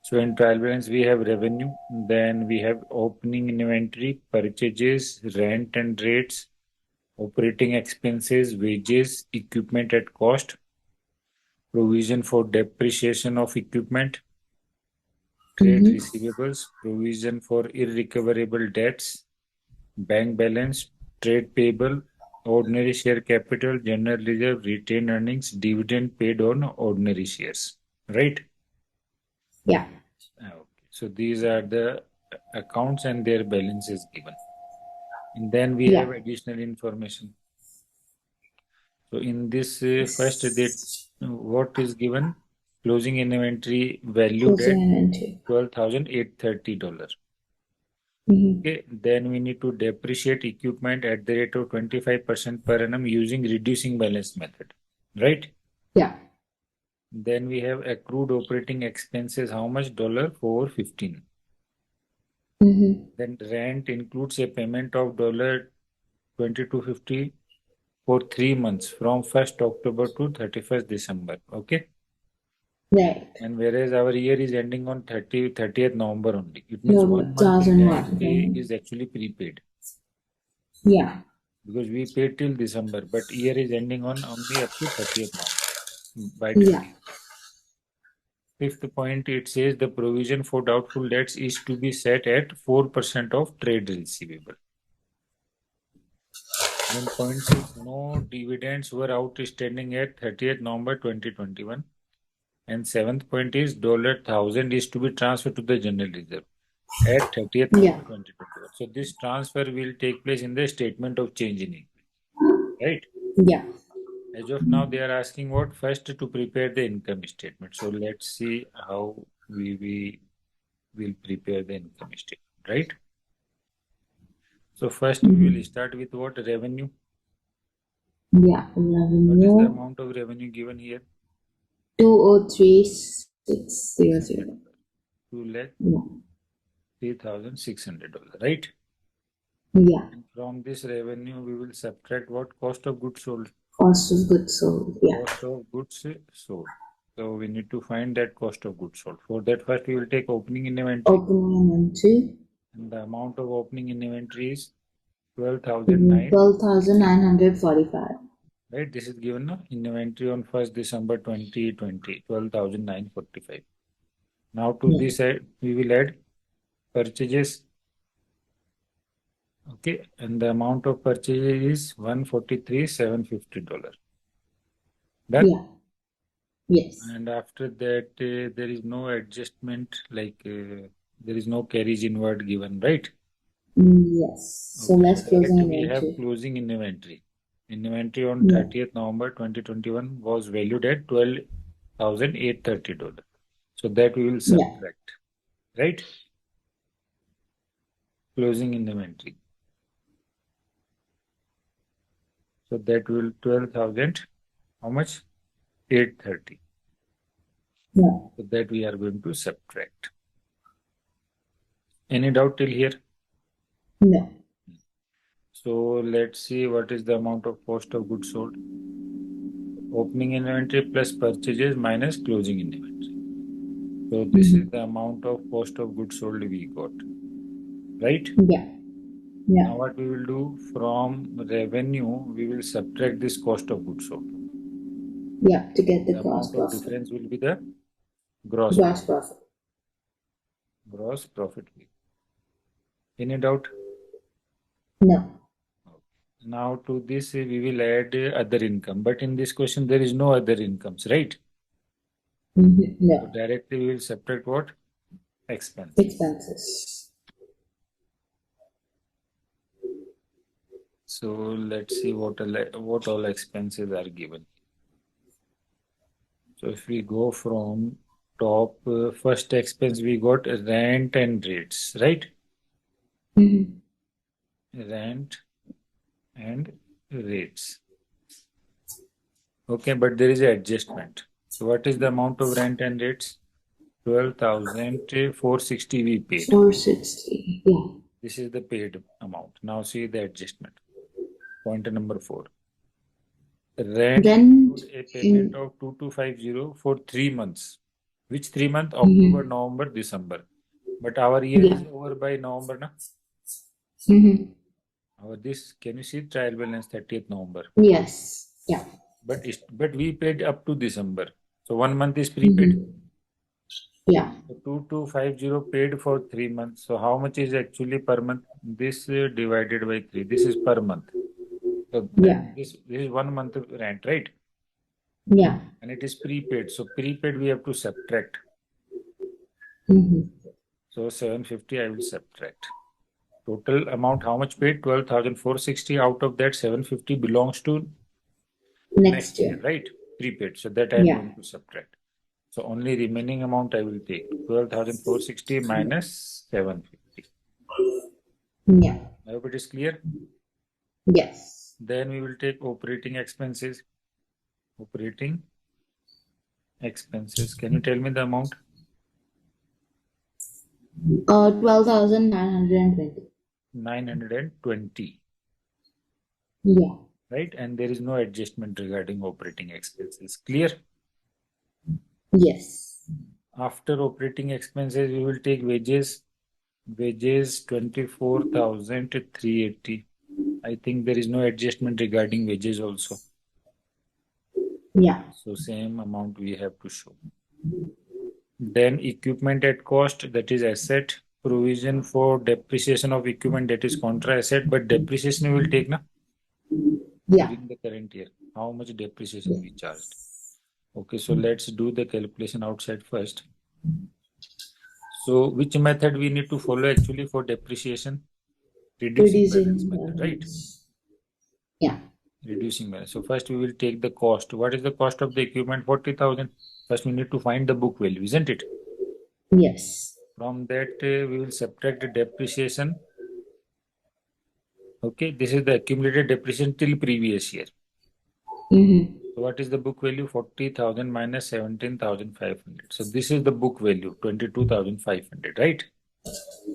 So in trial balance, we have revenue, then we have opening inventory, purchases, rent and rates, operating expenses, wages, equipment at cost, provision for depreciation of equipment, trade Mm-hmm. receivables, provision for irrecoverable debts, bank balance, trade payable, ordinary share capital, general reserve, retained earnings, dividend paid on ordinary shares. Right? Yeah. Okay. So these are the accounts and their balance is given. And then we Yeah. have additional information. So in this first date, Yes. what is given? Closing inventory valued Closing at inventory. $12,830. Mm-hmm. Okay, then we need to depreciate equipment at the rate of 25% per annum using reducing balance method, right? Yeah. Then we have accrued operating expenses. How much? $415. Mm-hmm. Then rent includes a payment of $2250 for 3 months from 1st October to 31st December. Okay. Right. And whereas our year is ending on 30th November only. It means No, 1 month in rent 2001. is actually prepaid Yeah. because we paid till December, but year is ending on only up to 30th November by Yeah. 20. Fifth point, it says the provision for doubtful debts is to be set at 4% of trade receivable. Then point 6, no dividends were outstanding at 30th November 2021. And seventh point is $1,000 is to be transferred to the general reserve at 30th Yeah. November 2021. So this transfer will take place in the statement of change in equity, right? Yeah. As of now, they are asking what first to prepare the income statement. So let's see how we will prepare the income statement, right? So first we will Mm-hmm. start with what revenue. Yeah. What is the Revenue amount of revenue given here? 203,600. Two lakh Yeah. $3,600, right? Yeah. And from this revenue, we will subtract what cost of goods sold. Cost of goods sold. Yeah. Cost of goods sold. So we need to find that cost of goods sold. For that, first we will take opening inventory, Opening inventory. and the amount of opening inventory is 12,009. 12,945. Right, this is given no? Inventory on 1st December 2020, 12,945. Now to Yeah. this side, we will add purchases. Okay, and the amount of purchases is $143,750. Done. Yeah. Yes. And after that, there is no adjustment, like there is no carriage inward given, right? Yes. So Okay, so let's closing directly we have inventory. closing inventory. Inventory on Yeah. 30th November 2021 was valued at $12,830. So that we will Yeah. subtract, right? Closing inventory. So that will 12,000, how much? 830. Yeah. So that we are going to subtract. Any doubt till here? No. So let's see what is the amount of cost of goods sold. Opening inventory plus purchases minus closing inventory. So this is Mm-hmm. the amount of cost of goods sold we got, right? Yeah. Yeah. Now what we will do from revenue, we will subtract this cost of goods sold. Yeah. To get the The gross amount of profit. difference will be the gross Gross profit. profit. Gross profit. Any doubt? No. Now to this we will add other income. But in this question there is no other incomes, right? Mm-hmm. So No. directly we will subtract what? Expenses. Expenses. So let's see what all expenses are given. So if we go from top, first expense we got rent and rates, right? Mm-hmm. Rent and rates. Okay, but there is a adjustment. So what is the amount of rent and rates? 12,460 we paid. 460. Yeah. This is the paid amount. Now see the adjustment. Point number 4. Rent Then include a payment in of 2250 for 3 months. Which 3 months? October, Mm-hmm. November, December. But our year is Yeah. over by November, na? Mm-hmm. Our this, can you see trial balance 30th November? Yes. Yeah. But we paid up to December. So 1 month is prepaid. Mm-hmm. Yeah. So 2250 paid for 3 months. So how much is actually per month? This divided by 3. This is per month. So Yeah. then this is 1 month of rent, right? Yeah. And it is prepaid. So prepaid we have to subtract. Mm-hmm. So 750 I will subtract. Total amount how much paid? 12,460. Out of that 750 belongs to Next next year, year. right? Prepaid. So that I am Yeah. going to subtract. So only remaining amount I will take 12,460 minus 750. Yeah. I hope it is clear. Yes. Then we will take operating expenses. Operating expenses. Can you tell me the amount? 12,920. 920, Yeah. right? And there is no adjustment regarding operating expenses. Clear? Yes. After operating expenses, we will take wages. Wages 24,380. I think there is no adjustment regarding wages also. Yeah. So same amount we have to show. Then equipment at cost, that is asset. Provision for depreciation of equipment, that is contra asset. But depreciation we will take na Yeah. during the current year. How much depreciation Yeah. we charged? Okay, so let's do the calculation outside first. So which method we need to follow actually for depreciation? Reducing balance Reducing method, right? balance. Yeah. Reducing balance. So first we will take the cost. What is the cost of the equipment? 40,000. First we need to find the book value, isn't it? Yes. From that we will subtract the depreciation. Okay, this is the accumulated depreciation till previous year. Mm-hmm. So what is the book value? 40,000 minus 17,500. So this is the book value, 22,500, right?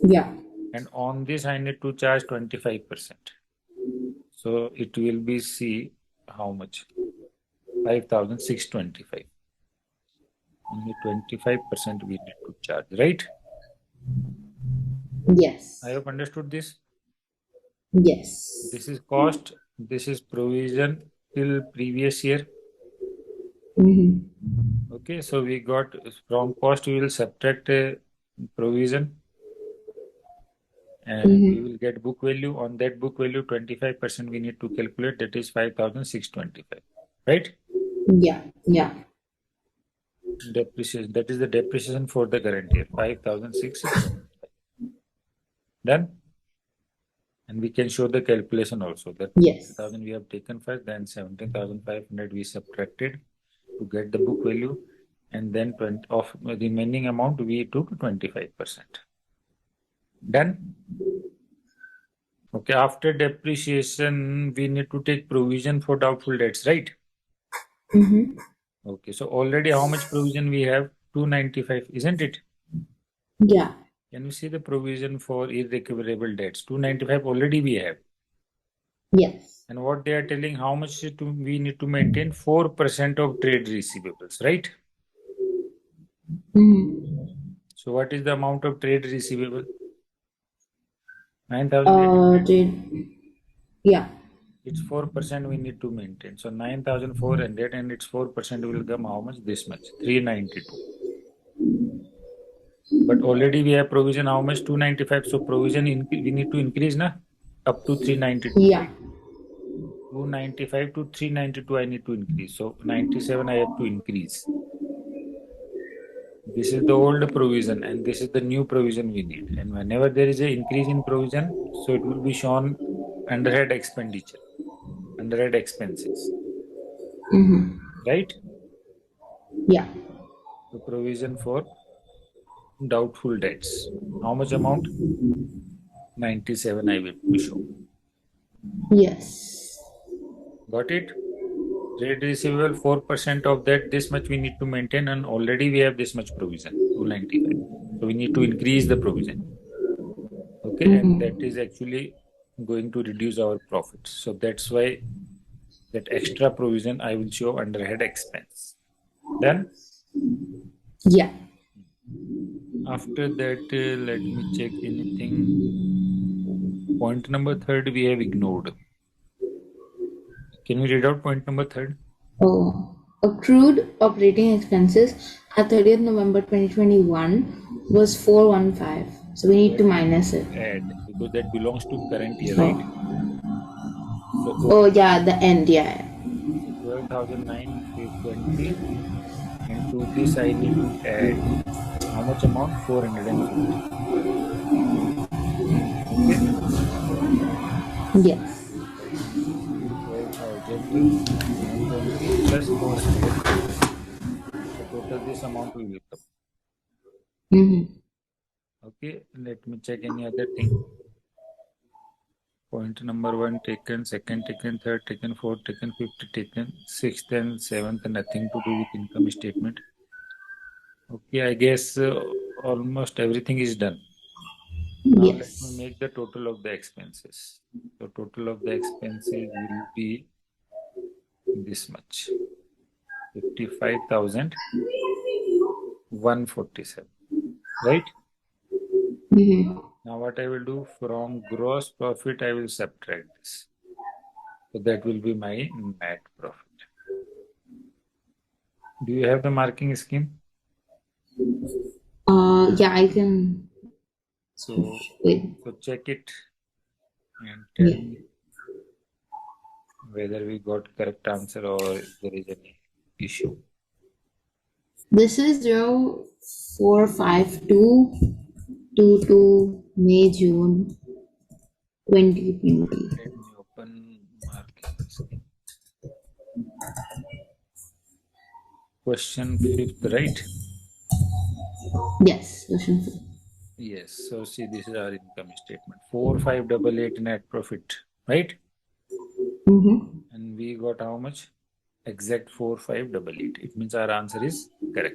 Yeah. And on this I need to charge 25%. So it will be see how much? 5,625. Only 25% we need to charge, right? I Yes. have understood this. Yes. This is cost, this is provision till previous year. Mm-hmm. Okay, so we got from cost we will subtract provision and we Mm-hmm. will get book value. On that book value, 25% we need to calculate, that is 5,625, right? Yeah. Yeah. Depreciation, that is the depreciation for the current year, 5,625. Done? And we can show the calculation also that Yes. 40,000 we have taken first, then 17,500 we subtracted to get the book value, and then 20 of remaining amount we took 25%. Done? Okay, after depreciation, we need to take provision for doubtful debts, right? Mm-hmm. Okay, so already how much provision we have? 295, isn't it? Yeah. Can you see the provision for irrecoverable debts? 295 already we have. Yes. And what they are telling, how much we need to maintain? 4% of trade receivables, right? Mm-hmm. So what is the amount of trade receivable? 9,800. Did yeah. It's 4% we need to maintain. So 9,400 and its 4% will come how much? This much, 392. But already we have provision how much? 295. So provision we need to increase na up to 392, Yeah. right? 295 to 392 I need to increase. So 97 I have to increase. This is the old provision and this is the new provision we need. And whenever there is an increase in provision, so it will be shown under head expenditure, under head expenses, Mm-hmm. right? Yeah. So provision for doubtful debts. How much amount? 97 I will to show. Yes. Got it? Trade receivable 4% of that, this much we need to maintain, and already we have this much provision, 295. So we need to increase the provision. Okay, and that Mm-hmm. is actually going to reduce our profits. So that's why that extra provision I will show under head expense. Done? Yeah. After that, let me check anything. Point number third we have ignored. Can you read out point number third? Oh, accrued operating expenses at 30th November 2021 was 415. So we need That to we need minus to it. add because that belongs to current year, right? Oh, So oh total yeah, the end. Yeah. so 12,920. Into this I need to add how much amount? 450. Okay. Yes. That means 12,920 plus 450. So total this amount will become. Mm-hmm. Okay. Let me check any other thing. Point number one taken, second taken, third taken, fourth taken, fifth taken, sixth and seventh, nothing to do with income statement. Okay, I guess almost everything is done. Now let me Yes. make the total of the expenses. So total of the expenses will be this much, 55,147, right? Mm-hmm. Now what I will do from gross profit, I will subtract this. So that will be my net profit. Do you have the marking scheme? Yeah, I can So, wait. so check it and tell Yeah. me whether we got correct answer or there is any issue. This is 045222 May June 2020. Let me open marking scheme. Question fifth, right? Yes, question 4. Yes. So see, this is our income statement. 4588 net profit, right? Mm-hmm. And we got how much? Exact 4588. It means our answer is correct.